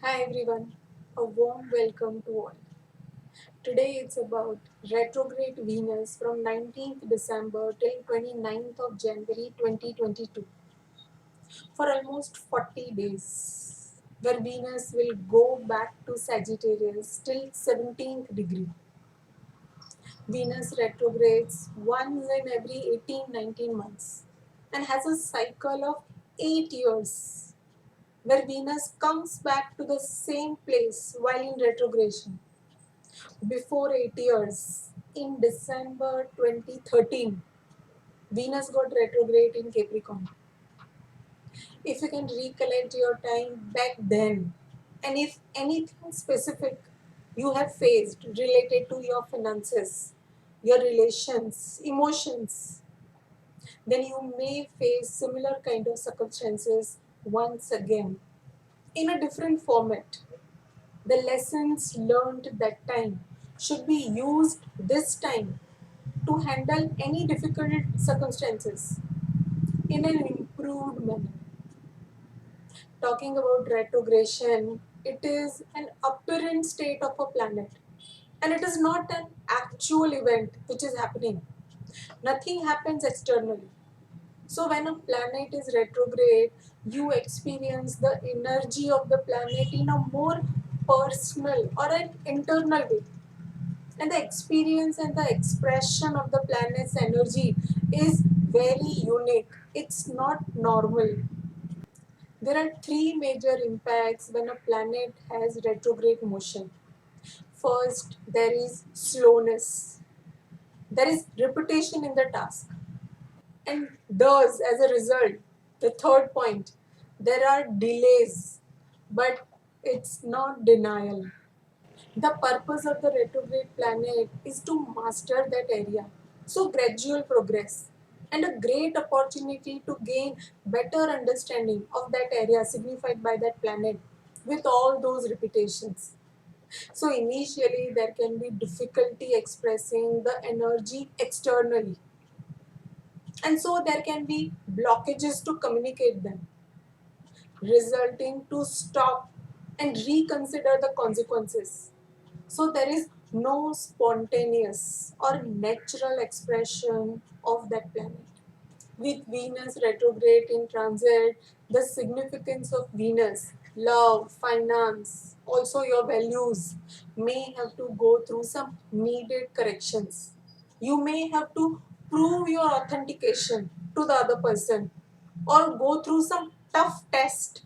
Hi everyone, a warm welcome to all. Today it's about retrograde Venus from 19th December till 29th of January 2022 for almost 40 days, where Venus will go back to Sagittarius till 17th degree. Venus retrogrades once in every 18-19 months and has a cycle of 8 years where Venus comes back to the same place while in retrogression. Before 8 years, in December 2013, Venus got retrograde in Capricorn. If you can recollect your time back then, and if anything specific you have faced related to your finances, your relations, emotions, then you may face similar kind of circumstances once again in a different format. The lessons learned that time should be used this time to handle any difficult circumstances in an improved manner. Talking about retrogression, it is an apparent state of a planet and it is not an actual event which is happening. Nothing happens externally. So, when a planet is retrograde, you experience the energy of the planet in a more personal or an internal way. And the experience and the expression of the planet's energy is very unique. It's not normal. There are three major impacts when a planet has retrograde motion. First, there is slowness. There is repetition in the task. And thus, as a result, the third point, there are delays, but it's not denial. The purpose of the retrograde planet is to master that area. So, gradual progress and a great opportunity to gain better understanding of that area signified by that planet with all those repetitions. So, initially, there can be difficulty expressing the energy externally, and so there can be blockages to communicate them, resulting to stop and reconsider the consequences. So there is no spontaneous or natural expression of that planet. With Venus retrograde in transit, the significance of Venus, love, finance, also your values may have to go through some needed corrections. You may have to prove your authentication to the other person or go through some tough test.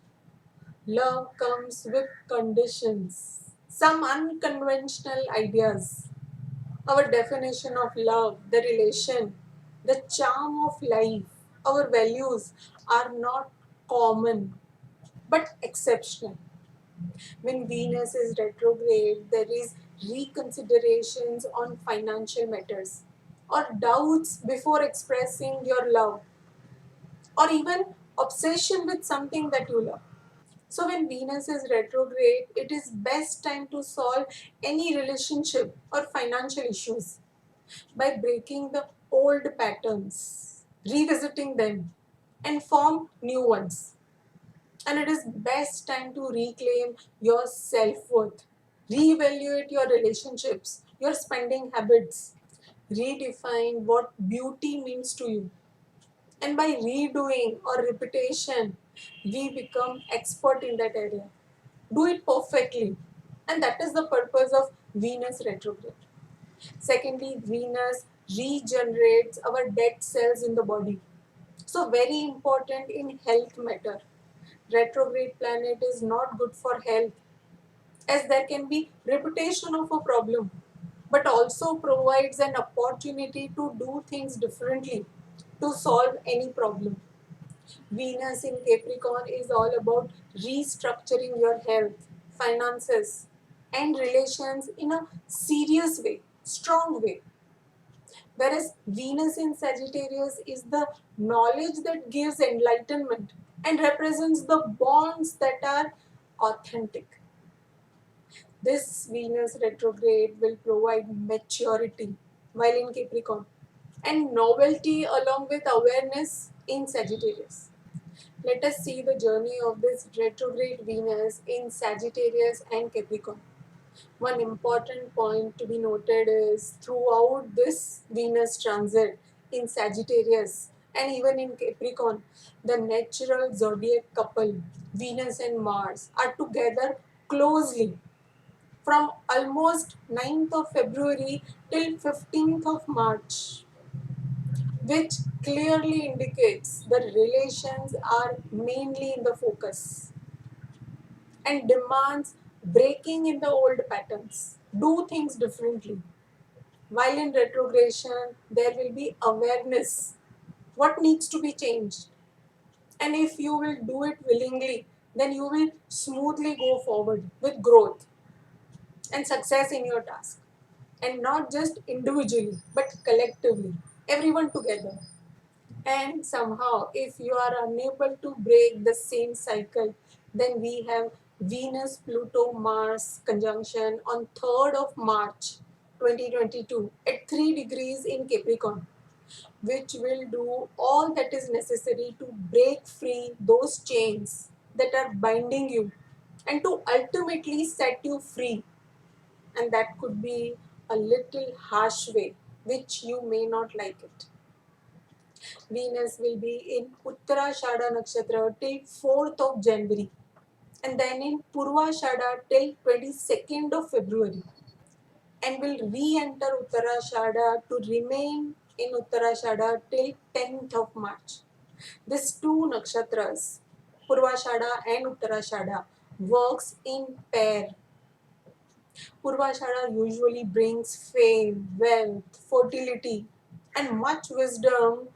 Love comes with conditions, some unconventional ideas. Our definition of love, the relation, the charm of life, our values are not common but exceptional. When Venus is retrograde, there is reconsiderations on financial matters or doubts before expressing your love or even obsession with something that you love. So when Venus is retrograde, it is best time to solve any relationship or financial issues by breaking the old patterns, revisiting them, and form new ones. And it is best time to reclaim your self-worth, reevaluate your relationships, your spending habits, redefine what beauty means to you. And by redoing or repetition, we become expert in that area. Do it perfectly. And that is the purpose of Venus retrograde. Secondly, Venus regenerates our dead cells in the body. So very important in health matter. Retrograde planet is not good for health as there can be repetition of a problem but also provides an opportunity to do things differently to solve any problem. Venus in Capricorn is all about restructuring your health, finances, and relations in a serious way, strong way. Whereas Venus in Sagittarius is the knowledge that gives enlightenment and represents the bonds that are authentic. This Venus retrograde will provide maturity while in Capricorn and novelty along with awareness in Sagittarius. Let us see the journey of this retrograde Venus in Sagittarius and Capricorn. One important point to be noted is throughout this Venus transit in Sagittarius and even in Capricorn, the natural zodiac couple, Venus and Mars, are together closely from almost 9th of February till 15th of March, which clearly indicates the relations are mainly in the focus and demands breaking in the old patterns, do things differently. While in retrogression, there will be awareness what needs to be changed. And if you will do it willingly, then you will smoothly go forward with growth and success in your task. And not just individually, but collectively, everyone together. And somehow, if you are unable to break the same cycle, then we have Venus Pluto Mars conjunction on 3rd of March 2022 at 3 degrees in Capricorn, which will do all that is necessary to break free those chains that are binding you and to ultimately set you free. And that could be a little harsh way, which you may not like it. Venus will be in Uttarashada Nakshatra till 4th of January and then in Purvashada till 22nd of February and will re-enter Uttarashada to remain in Uttarashada till 10th of March. These two nakshatras, Purvashada and Uttarashada, works in pair. Purvashada usually brings fame, wealth, fertility and much wisdom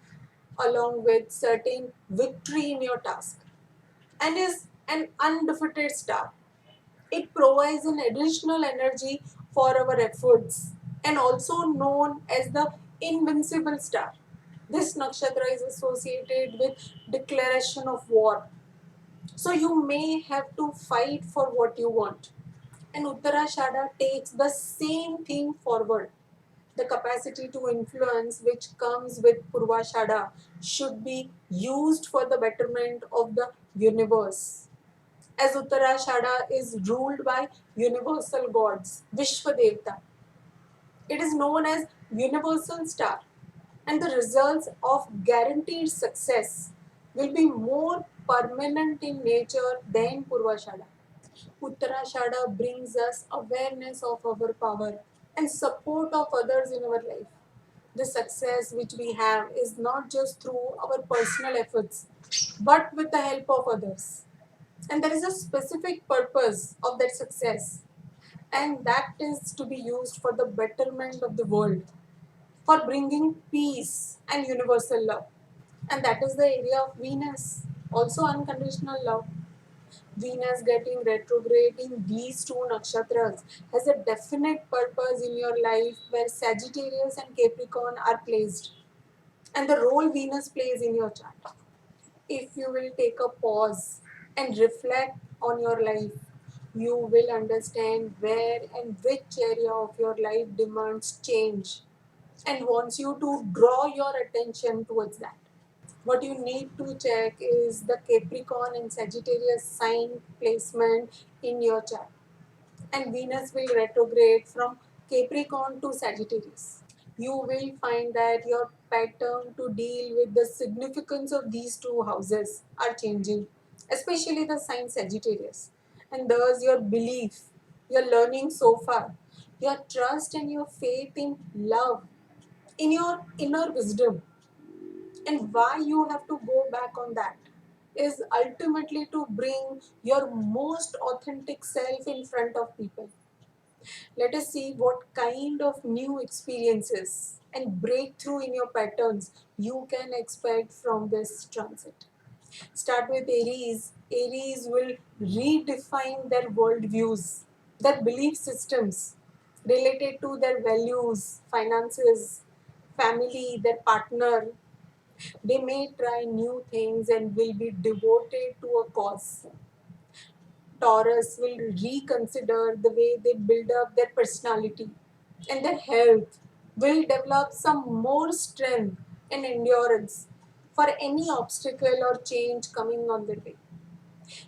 along with certain victory in your task and is an undefeated star. It provides an additional energy for our efforts and also known as the invincible star. This nakshatra is associated with declaration of war. So you may have to fight for what you want. And Uttarashada takes the same thing forward. The capacity to influence which comes with Purvashada should be used for the betterment of the universe. As Uttarashada is ruled by universal gods, Vishwadevta, it is known as universal star, and the results of guaranteed success will be more permanent in nature than Purvashada. Uttarashada brings us awareness of our power and support of others in our life. The success which we have is not just through our personal efforts, but with the help of others. And there is a specific purpose of that success, and that is to be used for the betterment of the world, for bringing peace and universal love. And that is the area of Venus, also unconditional love. Venus getting retrograde in these two nakshatras has a definite purpose in your life where Sagittarius and Capricorn are placed and the role Venus plays in your chart. If you will take a pause and reflect on your life, you will understand where and which area of your life demands change and wants you to draw your attention towards that. What you need to check is the Capricorn and Sagittarius sign placement in your chart. And Venus will retrograde from Capricorn to Sagittarius. You will find that your pattern to deal with the significance of these two houses are changing, especially the sign Sagittarius. And thus, your belief, your learning so far, your trust and your faith in love, in your inner wisdom, and why you have to go back on that is ultimately to bring your most authentic self in front of people. Let us see what kind of new experiences and breakthrough in your patterns you can expect from this transit. Start with Aries. Aries will redefine their worldviews, their belief systems related to their values, finances, family, their partner. They may try new things and will be devoted to a cause. Taurus will reconsider the way they build up their personality and their health will develop some more strength and endurance. for any obstacle or change coming on the way.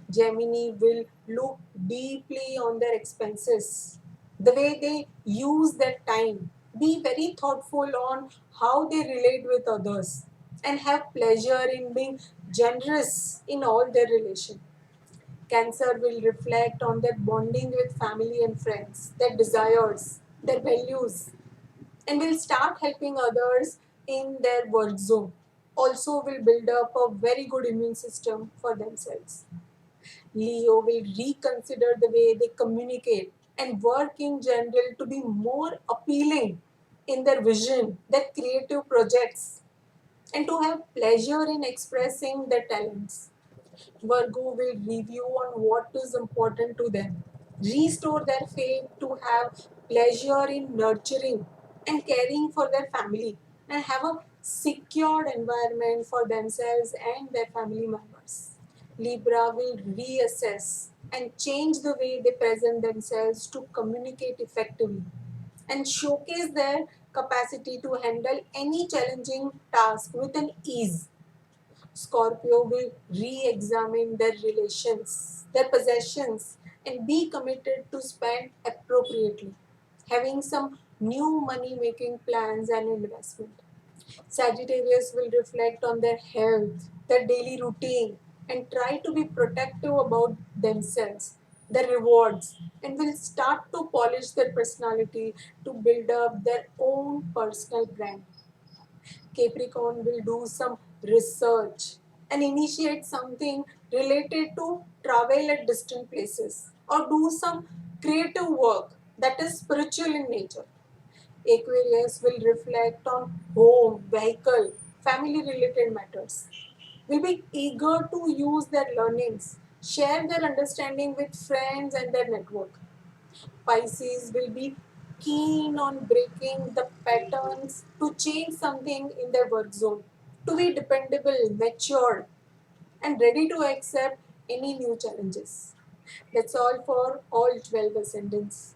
Gemini will look deeply on their expenses, the way they use their time, be very thoughtful on how they relate with others, and have pleasure in being generous in all their relation. Cancer will reflect on their bonding with family and friends, their desires, their values, and will start helping others in their work zone. Also, will build up a very good immune system for themselves. Leo will reconsider the way they communicate and work in general to be more appealing in their vision, their creative projects, and to have pleasure in expressing their talents. Virgo will review on what is important to them, restore their faith to have pleasure in nurturing and caring for their family, and have a secured environment for themselves and their family members. Libra will reassess and change the way they present themselves to communicate effectively and showcase their capacity to handle any challenging task with an ease. Scorpio will re examine their relations, their possessions, and be committed to spend appropriately, having some new money making plans and investment. Sagittarius will reflect on their health, their daily routine, and try to be protective about themselves, their rewards, and will start to polish their personality to build up their own personal brand. Capricorn will do some research and initiate something related to travel at distant places or do some creative work that is spiritual in nature. Aquarius will reflect on home, vehicle, family related matters. Will be eager to use their learnings, share their understanding with friends and their network. Pisces will be keen on breaking the patterns to change something in their work zone, to be dependable, mature, and ready to accept any new challenges. That's all for all 12 ascendants.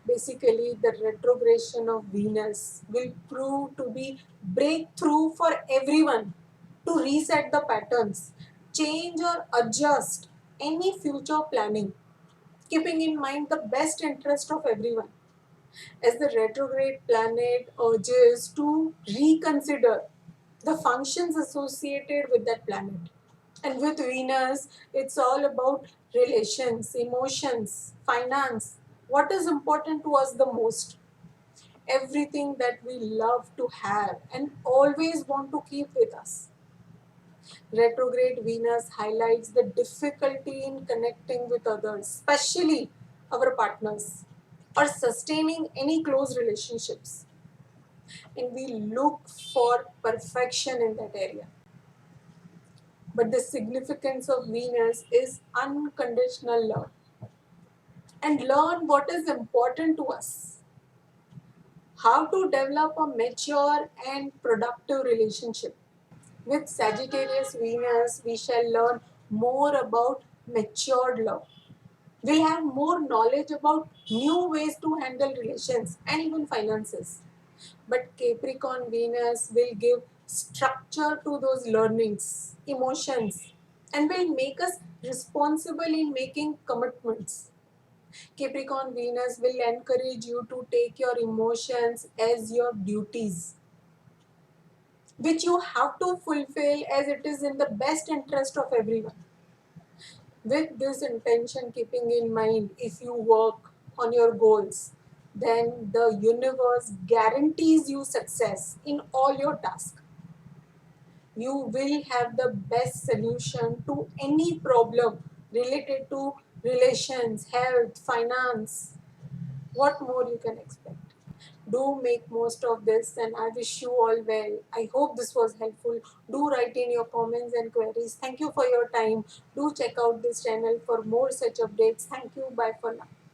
Basically, the retrogression of Venus will prove to be breakthrough for everyone to reset the patterns, change or adjust any future planning, keeping in mind the best interest of everyone, as the retrograde planet urges to reconsider the functions associated with that planet. And with Venus, it's all about relations, emotions, finance, what is important to us the most, everything that we love to have and always want to keep with us. Retrograde Venus highlights the difficulty in connecting with others, especially our partners, or sustaining any close relationships. And we look for perfection in that area. But the significance of Venus is unconditional love and learn what is important to us, how to develop a mature and productive relationship. With Sagittarius Venus, we shall learn more about matured love. We'll have more knowledge about new ways to handle relations and even finances. But Capricorn Venus will give structure to those learnings, emotions, and will make us responsible in making commitments. Capricorn Venus will encourage you to take your emotions as your duties, which you have to fulfill as it is in the best interest of everyone. With this intention keeping in mind, if you work on your goals, then the universe guarantees you success in all your tasks. You will have the best solution to any problem related to relations, health, finance. What more you can expect? Do make most of this and I wish you all well. I hope this was helpful. Do write in your comments and queries. Thank you for your time. Do check out this channel for more such updates. Thank you. Bye for now.